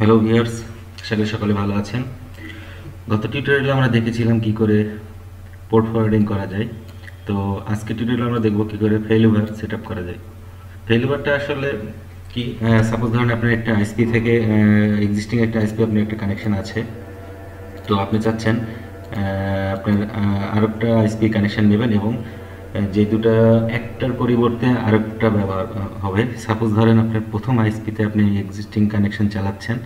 Hello viewers, আশা করি সকলে ভালো আছেন। গত টিউটোরিয়ালে আমরা দেখেছিলাম কি করে পোর্ট ফরওয়ার্ডিং করা যায়। তো আজকে টিউটোরিয়ালে আমরা দেখব কি করে ফেইলওভার সেটআপ করা যায়। ফেইলওভারটা আসলে কি, সাপোজ ধরেন আপনার একটা আইএসপি থেকে এক্সিস্টিং একটা আইএসপি আপনার একটা কানেকশন আছে। তো আপনি চাচ্ছেন আপনার আরেকটা আইএসপি কানেকশন নেবেন এবং যে দুটো একটার পরিবর্তে আরেকটা ব্যবহার হবে। সাপোজ ধরেন আপনার প্রথম আইএসপিতে আপনি এক্সিস্টিং কানেকশন চালাচ্ছেন,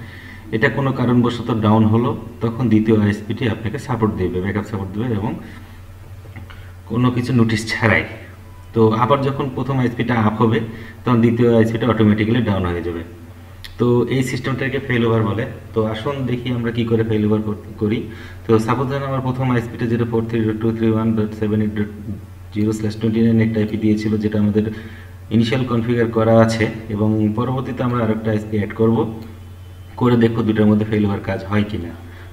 এটা কোনো কারণবশত ডাউন হলো, তখন দ্বিতীয় আইএসপিটি আপনাকে সাপোর্ট দেবে, ব্যাকআপ সাপোর্ট দেবে এবং কোনো কিছু নোটিশ ছাড়াই। তো আবার যখন প্রথম আইএসপিটা আপ হবে তখন দ্বিতীয় আইএসপিটা অটোমেটিক্যালি ডাউন হয়ে যাবে। তো এই সিস্টেমটাকে ফেইলওভার বলে। তো আসুন দেখি আমরা কি করে ফেইলওভার করি। তো সাপোজ ধরেন আমার প্রথম আইএসপিটা যেটা 432.3.7.0/29 একটা আইপি দিয়েছিল, যেটা আমাদের ইনিশিয়াল কনফিগার করা আছে এবং পরবর্তীতে আমরা আরেকটা আইএসপি অ্যাড করব, করে দেখব দুটার মধ্যে ফেইলওভার কাজ হয় কিনা।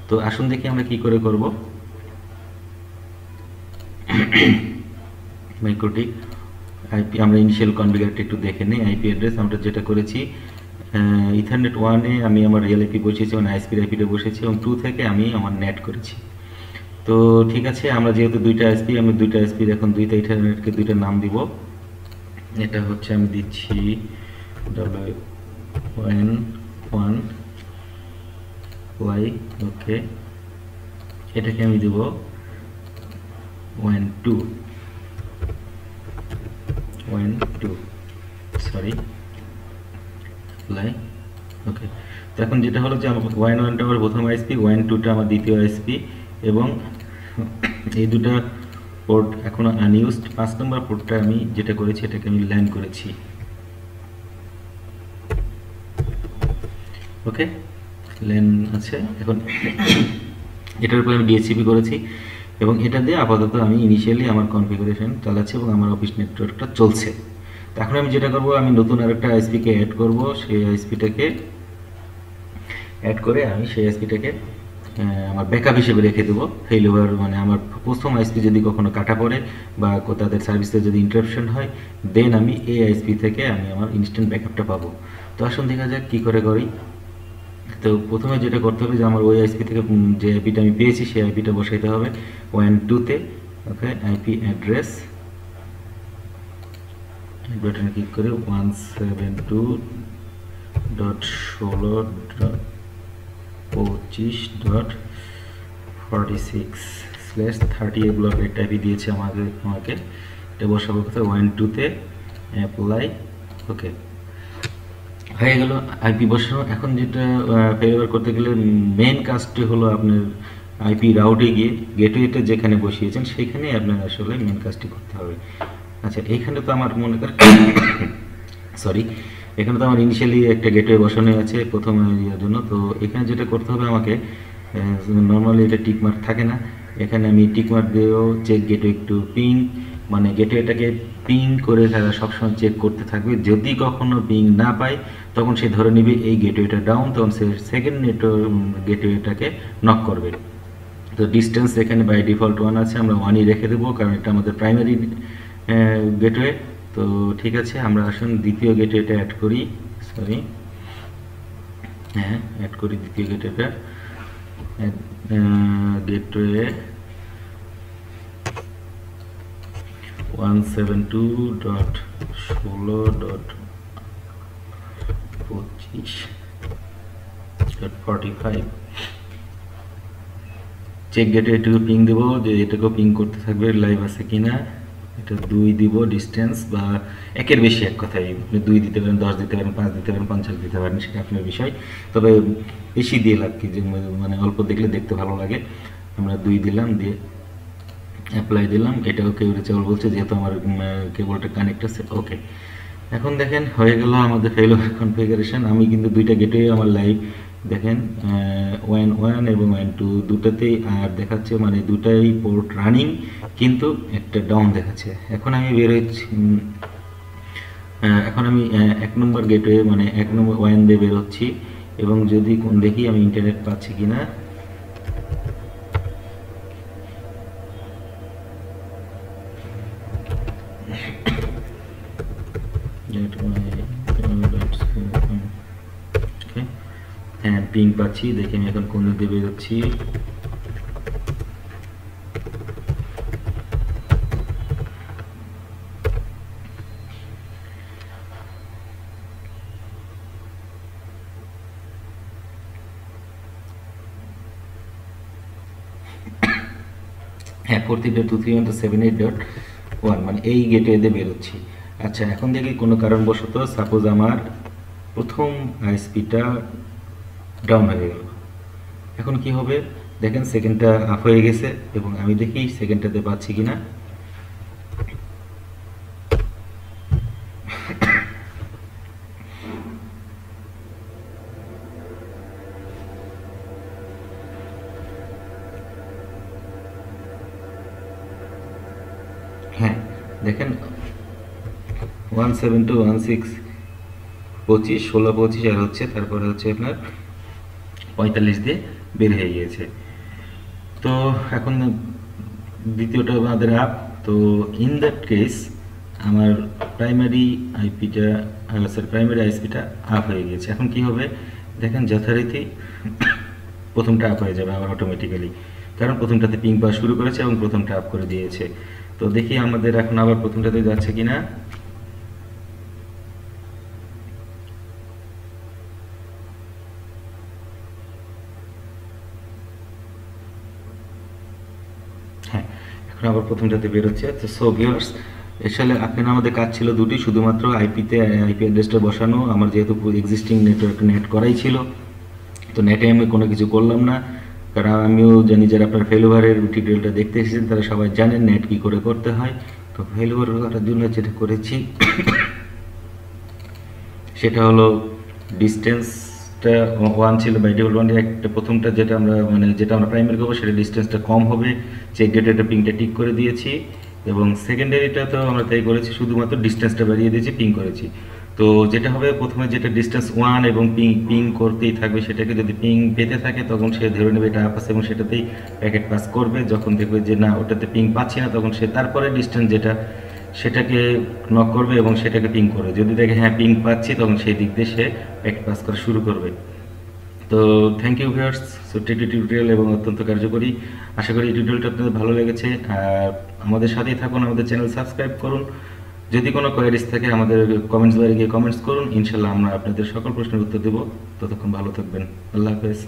তো আসুন দেখি আমরা কি করে করব। মাইক্রোটিক আইপি আমরা ইনিশিয়াল কনফিগারটা একটু দেখে নিই। আইপি অ্যাড্রেস আমরা যেটা করেছি, ইথারনেট 1-এ আমি আমার রিয়েল আইপি বসিয়েছি, মানে আইএসপির আইপিটা বসেছি এবং 2 থেকে আমি আমার নেট করেছি। তো ঠিক আছে, আমরা যেহেতু দুইটা আইএসপি, আমি দুইটা আইএসপির এখন দুইটা ইথারনেটকে দুইটা নাম দিব। এটা হচ্ছে আমি দিচ্ছি WAN1 y, ওকে। এটাকে আমি দেব WAN2 সরি লাই, ওকে। তো এখন যেটা হলো যে আমার WAN1টা আমার প্রথম আইএসপি, WAN2টা আমার দ্বিতীয় আইএসপি এবং এই দুটা পোর্ট এখনো আনইউজড। 5 নম্বর পোর্টটা আমি যেটা করেছি এটাকে আমি ল্যান করেছি, ওকে। ল্যান আছে এখন, এটার উপরে আমি ডিএচসিপি করেছি এবং এটা দিয়ে আপাতত আমি ইনিশিয়ালি আমার কনফিগারেশন চালাচ্ছি এবং আমার অফিস নেটওয়ার্কটা চলছে। তো এখন আমি যেটা করব, আমি নতুন আরেকটা আইএসপিকে অ্যাড করব, সেই আইএসপিটাকে অ্যাড করে আমি সেই আইএসপিটাকে আমার ব্যাকআপ হিসেবে রেখে দেবো। ফেইলওভার মানে আমার প্রথম আইএসপি যদি কখনো কাটা পড়ে বা তাদের সার্ভিসে যদি ইন্টারাপশন হয়, দেন আমি এই আইএসপি থেকে আমি আমার ইনস্ট্যান্ট ব্যাকআপটা পাবো। তো আসুন দেখা যাক কী করে করি। তো প্রথমে যেটা করতে হবে যে আমার ওই আইএসপি থেকে যে আইপিটা আমি পেয়েছি সেই আইপিটা বসাইতে হবে WAN2-তে, ওকে। আইপি অ্যাড্রেস বাটনে ক্লিক করে 172.25.46/30 ব্লক একটা আইপি দিয়েছে আমাকে এটা বসাবো কোথায়, WAN2-তে অ্যাপ্লাই, ওকে। হয়ে গেল আইপি বসানো। এখন যেটা ফেইলওভার করতে গেলে মেন কাজটি হলো আপনার আইপি রাউটে গিয়ে গেটওয়েটা যেখানে বসিয়েছেন সেখানে আপনার আসলে মেন কাজটি করতে হবে। আচ্ছা, এইখানে তো আমার মনে করেন সরি, এখানে তো আমার ইনিশিয়ালি একটা গেটওয়ে বসানো আছে প্রথম ইয়ার জন্য। তো এখানে যেটা করতে হবে আমাকে, নর্মালি এটা টিকমার্ক থাকে না, এখানে আমি টিকমার্ক দিয়েও চেক গেটওয়ে একটু পিং, মানে গেটওয়েটাকে পিং করে তারা সবসময় চেক করতে থাকবে। যদি কখনো পিং না পায় তখন সে ধরে নেবে এই গেটওয়েটা ডাউন, তখন সে সেকেন্ড গেটওয়েটাকে নক করবে। তো ডিস্টেন্স এখানে বাই ডিফল্ট 1 আছে, আমরা 1ই রেখে দেবো কারণ এটা আমাদের প্রাইমারি গেটওয়ে। তো ঠিক আছে, আমরা আসুন দ্বিতীয় গেটওয়েটা অ্যাড করি, সরি হ্যাঁ অ্যাড করি দ্বিতীয় গেটওয়েটা। গেটওয়ে 172.16.25.45 চেক গেটে এটুকু পিং দেবো যে এটাকেও পিং করতে থাকবে লাইভ আছে কিনা। এটা 2 দিব ডিস্টেন্স, বা একের বেশি, এক কথায় আপনি 2 দিতে পারেন, 10 দিতে পারেন, 5 দিতে পারেন, 50 দিতে পারেন, সেটা আপনার বিষয়। তবে বেশি দিয়ে লাভ কি, যে মানে অল্প দেখলে দেখতে ভালো লাগে। আমরা 2 দিলাম, দিয়ে অ্যাপ্লাই দিলাম। এটাও কেউ রিচেবল বলছে যেহেতু আমার কেবলটা কানেক্ট আছে, ওকে। এখন দেখেন হয়ে গেল আমাদের ফেইলওভার কনফিগারেশন। আমি কিন্তু দুইটা গেটওয়ে আমার লাইভ দেখেন, WAN1 এবং WAN2 দুটাতেই আর দেখাচ্ছে, মানে দুটাই পোর্ট রানিং কিন্তু একটা ডাউন দেখাচ্ছে। এখন আমি বেরোচ্ছি, এখন আমি 1 নম্বর গেটওয়ে মানে 1 নম্বর WAN দিয়ে বেরোচ্ছি এবং যদি দেখি আমি ইন্টারনেট পাচ্ছি কিনা। get my okay, and ping পাচ্ছি, দেখি আমি এখন কোন দিক দিয়ে বেরোচ্ছি। হ্যাঁ 43.23.78.1 মানে এই গেটওয়েতে বেরোচ্ছি। আচ্ছা এখন দেখি কোনো কারণবশত সাপোজ আমার প্রথম আইএসপিটা ডাউন হয়ে গেল, এখন কি হবে দেখেন সেকেন্ডটা আপ হয়ে গেছে এবং আমি দেখি সেকেন্ডটাতে পাচ্ছি কিনা। হ্যাঁ দেখেন 17-16 25 16 25 আর হচ্ছে তারপরে হচ্ছে আপনার 45 দিয়ে বের হয়ে গিয়েছে। তো এখন দ্বিতীয়টা আমাদের আপ। তো ইন দ্যাট কেস আমার প্রাইমারি আইপিটা প্রাইমারি আইএসপিটা আপ হয়ে গিয়েছে। এখন কি হবে দেখেন যথারীতি প্রথমটা আপ হয়ে যাবে আবার অটোমেটিক্যালি, কারণ প্রথমটাতে পিং পাওয়া শুরু করেছে এবং প্রথমটা আপ করে দিয়েছে। তো দেখি আমাদের এখন আবার প্রথমটাতে যাচ্ছে কিনা। হ্যাঁ এখন আবার প্রথমটাতে বেরোচ্ছে। তো সো ভিউয়ার্স আসলে আপনার আমাদের কাজ ছিল দুটি, শুধুমাত্র আইপিতে আইপি অ্যাড্রেসটা বসানো। আমার যেহেতু এক্সিস্টিং নেটওয়ার্ক নেট করাই ছিল, তো নেটে আমি কোনো কিছু করলাম না, কারণ আমিও জানি যারা আপনার ফেলওভারের টিউটোরিয়ালটা দেখতে এসেছেন তারা সবাই জানেন নেট কী করে করতে হয়। তো ফেলওভার করার জন্য যেটা করেছি সেটা হলো ডিস্টেন্সটা 1 ছিল বাই ডিফল্ট 1, একটা প্রথমটা যেটা আমরা যেটা আমরা প্রাইমারি করবো সেটা ডিস্টেন্সটা কম হবে, চেক ডেটাটা পিংটা টিক করে দিয়েছি। এবং সেকেন্ডারিটা তো আমরা তাই করেছি, শুধুমাত্র ডিস্টেন্সটা বাড়িয়ে দিয়েছি, পিং করেছি। তো যেটা হবে প্রথমে যেটা ডিস্টেন্স 1 এবং পিং করতেই থাকবে, সেটাকে যদি পিং পেতে থাকে তখন সে ধরে নেবে এটা আপ আছে এবং সেটাতেই প্যাকেট পাস করবে। যখন দেখবে যে না ওটাতে পিং পাচ্ছি না তখন সে তারপরে ডিস্টেন্স যেটা সেটাকে নক করবে এবং সেটাকে পিং করবে। যদি দেখে হ্যাঁ পিং পাচ্ছি তখন সেই দিক দিয়ে সে প্যাকেট পাস করা শুরু করবে। তো থ্যাংক ইউ ভিউয়ার্স, ছোট্ট একটি টিউটোরিয়াল এবং অত্যন্ত কার্যকরী। আশা করি এই টিউটোরিয়ালটা আপনাদের ভালো লেগেছে। আর আমাদের সাথেই থাকুন, আমাদের চ্যানেল সাবস্ক্রাইব করুন। যদি কোনো কোয়ারিজ থাকে আমাদের কমেন্টস বারে গিয়ে কমেন্টস করুন, ইনশাল্লাহ আমরা আপনাদের সকল প্রশ্নের উত্তর দেবো। ততক্ষণ ভালো থাকবেন, আল্লাহ হাফেজ।